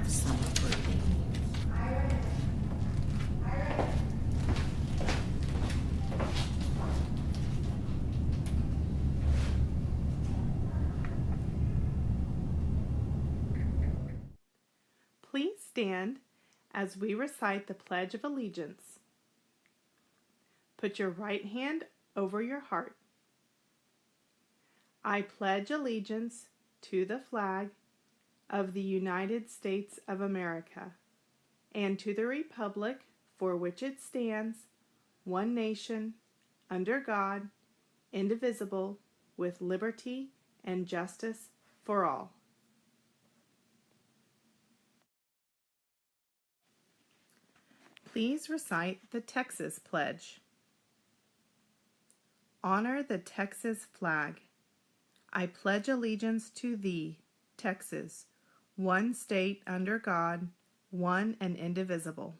summer birthday. Please stand as we recite the Pledge of Allegiance. Put your right hand over your heart. I pledge allegiance to the flag of the United States of America and to the republic for which it stands, one nation, under God, indivisible, with liberty and justice for all. Please recite the Texas Pledge. Honor the Texas flag. I pledge allegiance to thee, Texas, one state under God, one and indivisible.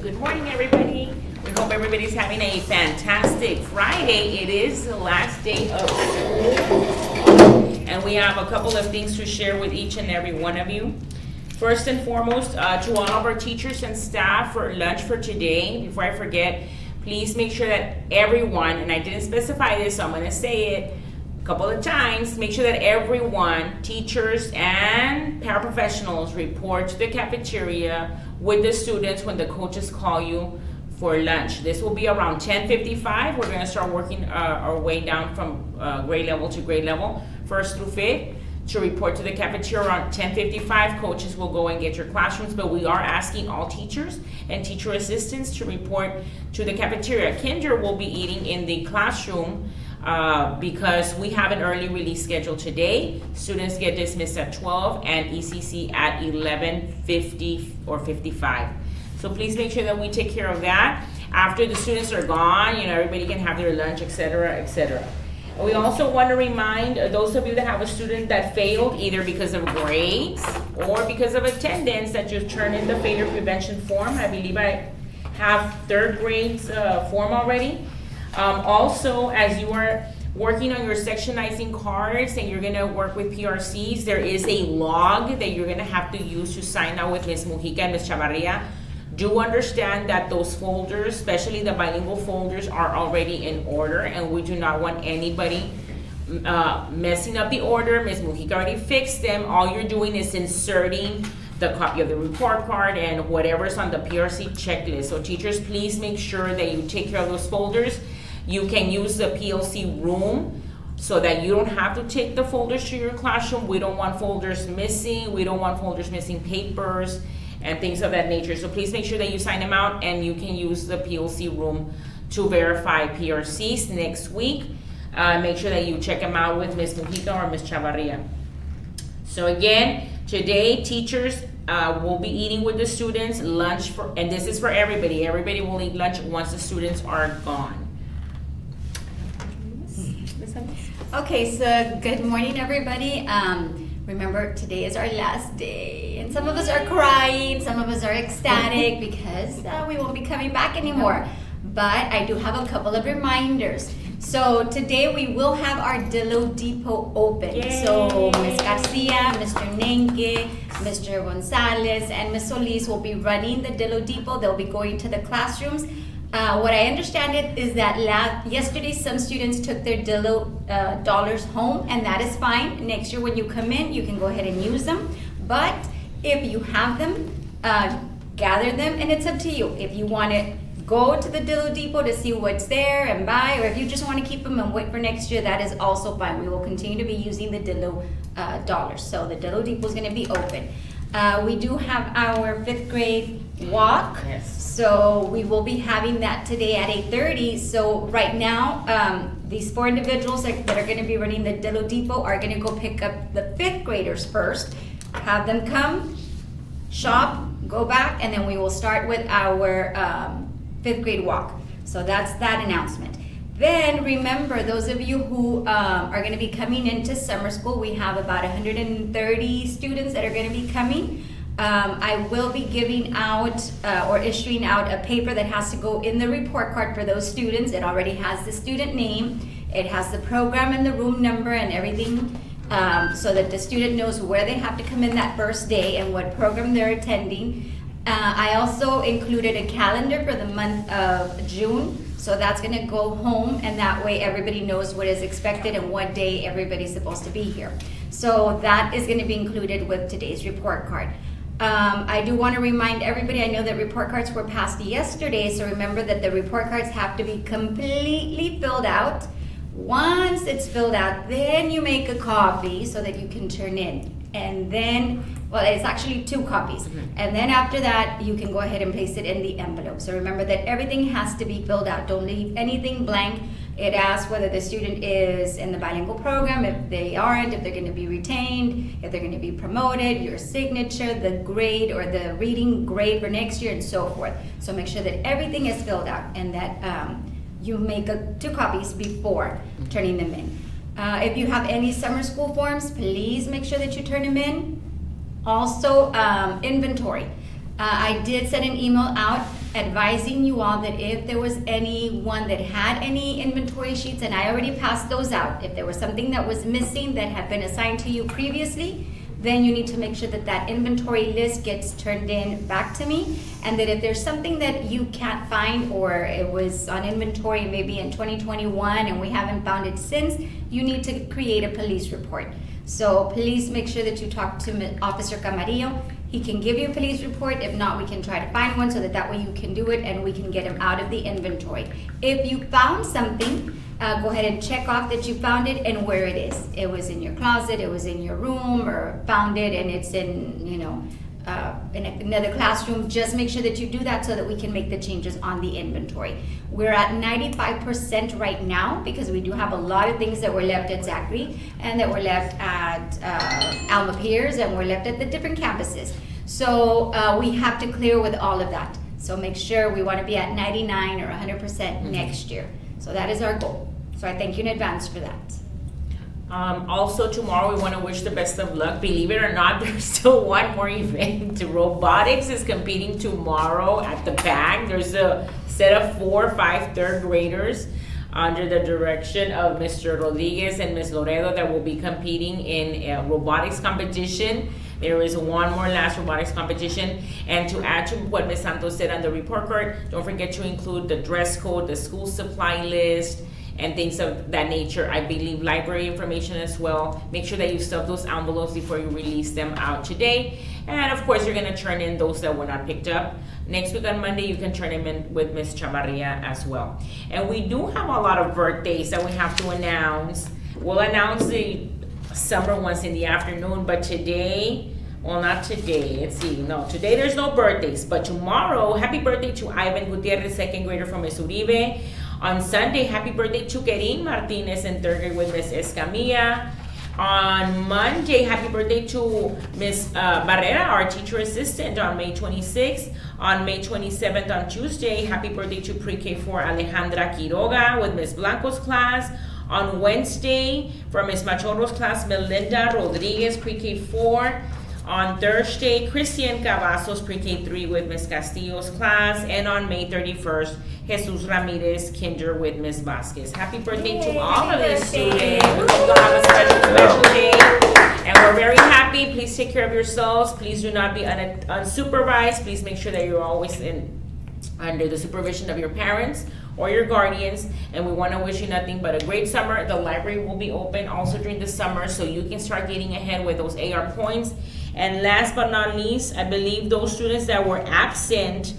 Good morning, everybody. We hope everybody's having a fantastic Friday. It is the last day of school, and we have a couple of things to share with each and every one of you. First and foremost, to all of our teachers and staff for lunch for today, before I forget, please make sure that everyone, and I didn't specify this, so I'm going to say it a couple of times, make sure that everyone, teachers and paraprofessionals, report to the cafeteria with the students when the coaches call you for lunch. This will be around 10:55. We're going to start working our way down from grade level to grade level, 1st through 5th. To report to the cafeteria around 10:55, coaches will go and get your classrooms, but we are asking all teachers and teacher assistants to report to the cafeteria. Kinder will be eating in the classroom because we have an early release schedule today. Students get dismissed at 12 and ECC at 11:50 or 55. So please make sure that we take care of that. After the students are gone, everybody can have their lunch, etc., etc. We also want to remind those of you that have a student that failed either because of grades or because of attendance that you turn in the failure prevention form. I believe I have third grade's form already. Also, as you are working on your sectionizing cards and you're gonna work with PRCs, there is a log that you're gonna have to use to sign out with Ms. Mujica and Ms. Chavarria. Do understand that those folders, especially the bilingual folders, are already in order, and we do not want anybody messing up the order. Ms. Mujica already fixed them. All you're doing is inserting the copy of the report card and whatever's on the PRC checklist. So teachers, please make sure that you take care of those folders. You can use the PLC room so that you don't have to take the folders to your classroom. We don't want folders missing. We don't want folders missing papers and things of that nature. So please make sure that you sign them out, and you can use the PLC room to verify PRCs next week. Make sure that you check them out with Ms. Mujica or Ms. Chavarria. So again, today teachers will be eating with the students lunch and this is for everybody. Everybody will eat lunch once the students are gone. Okay, so good morning, everybody. Remember, today is our last day, and some of us are crying, some of us are ecstatic because we won't be coming back anymore. But I do have a couple of reminders. So today we will have our Dillo Depot open. Yay. So Ms. Garcia, Mr. Nenke, Mr. Gonzalez, and Ms. Solis will be running the Dillo Depot. They'll be going to the classrooms. What I understand it is that yesterday some students took their Dillo dollars home, and that is fine. Next year when you come in, you can go ahead and use them. But if you have them, gather them, and it's up to you. If you want to go to the Dillo Depot to see what's there and buy, or if you just want to keep them and wait for next year, that is also fine. We will continue to be using the Dillo dollars. So the Dillo Depot is going to be open. We do have our 5th grade walk. Yes. So we will be having that today at 8:30. So right now, these 4 individuals that are going to be running the Dillo Depot are going to go pick up the 5th graders first, have them come, shop, go back, and then we will start with our 5th grade walk. So that's that announcement. Then remember, those of you who are going to be coming into summer school, we have about 130 students that are going to be coming. I will be giving out or issuing out a paper that has to go in the report card for those students. It already has the student name, it has the program and the room number and everything, so that the student knows where they have to come in that first day and what program they're attending. I also included a calendar for the month of June. So that's going to go home, and that way everybody knows what is expected and what day everybody's supposed to be here. So that is going to be included with today's report card. I do want to remind everybody, I know that report cards were passed yesterday, so remember that the report cards have to be completely filled out. Once it's filled out, then you make a copy so that you can turn in. And then, well, it's actually 2 copies. And then after that, you can go ahead and place it in the envelope. So remember that everything has to be filled out. Don't leave anything blank. It asks whether the student is in the bilingual program, if they aren't, if they're going to be retained, if they're going to be promoted, your signature, the grade or the reading grade for next year, and so forth. So make sure that everything is filled out and that you make 2 copies before turning them in. If you have any summer school forms, please make sure that you turn them in. Also, inventory. I did send an email out advising you all that if there was anyone that had any inventory sheets, and I already passed those out, if there was something that was missing that had been assigned to you previously, then you need to make sure that that inventory list gets turned in back to me, and that if there's something that you can't find or it was on inventory maybe in 2021 and we haven't found it since, you need to create a police report. So please make sure that you talk to Officer Camarillo. He can give you a police report. If not, we can try to find one so that way you can do it and we can get him out of the inventory. If you found something, go ahead and check off that you found it and where it is. It was in your closet, it was in your room, or found it and it's in, in another classroom. Just make sure that you do that so that we can make the changes on the inventory. We're at 95% right now because we do have a lot of things that were left at Zachary and that were left at Alma Pierce and were left at the different campuses. So we have to clear with all of that. So make sure we want to be at 99 or 100% next year. So that is our goal. So I thank you in advance for that. Also tomorrow we want to wish the best of luck. Believe it or not, there's still one more event. Robotics is competing tomorrow at the back. There's a set of 4, 5 third graders under the direction of Mr. Rodriguez and Ms. Loredo that will be competing in a robotics competition. There is one more last robotics competition. And to add to what Ms. Santos said on the report card, don't forget to include the dress code, the school supply list, and things of that nature. I believe library information as well. Make sure that you stuff those envelopes before you release them out today. And of course, you're gonna turn in those that were not picked up. Next week on Monday, you can turn them in with Ms. Chavarria as well. And we do have a lot of birthdays that we have to announce. We'll announce the summer ones in the afternoon, but today, well, not today, let's see, no, today there's no birthdays, but tomorrow, happy birthday to Ivan Gutierrez, second grader from Ms. Uribe. On Sunday, happy birthday to Kerin Martinez in third grade with Ms. Escamilla. On Monday, happy birthday to Ms. Barrera, our teacher assistant, on May 26th. On May 27th, on Tuesday, happy birthday to Pre-K4 Alejandra Quiroga with Ms. Blanco's class. On Wednesday, for Ms. Machorro's class, Melinda Rodriguez, Pre-K4. On Thursday, Christian Cavazos, Pre-K3 with Ms. Castillo's class. And on May 31st, Jesus Ramirez, Kinder with Ms. Vasquez. Happy birthday to all of these students. We hope you'll have a special day. And we're very happy. Please take care of yourselves. Please do not be unsupervised. Please make sure that you're always under the supervision of your parents or your guardians. And we want to wish you nothing but a great summer. The library will be open also during the summer, so you can start getting ahead with those AR points. And last but not least, I believe those students that were absent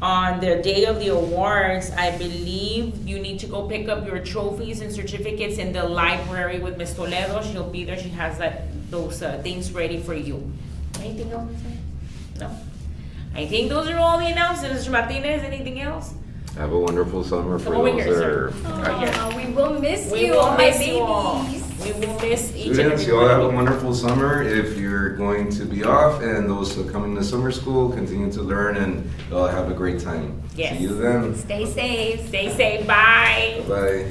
on the day of the awards, I believe you need to go pick up your trophies and certificates in the library with Ms. Toledo. She'll be there. She has those things ready for you. Anything else? No. I think those are all the announcements. Mr. Martinez, anything else? Have a wonderful summer for Come over those here, that sir. are. Oh, we will miss We you, will my miss babies. you all. We will miss each and Students, every you all one have a of you. wonderful summer. If you're going to be off, and those who are coming to summer school, continue to learn and have a great time. Yes. See you then. Stay safe. Stay safe. Bye. Bye.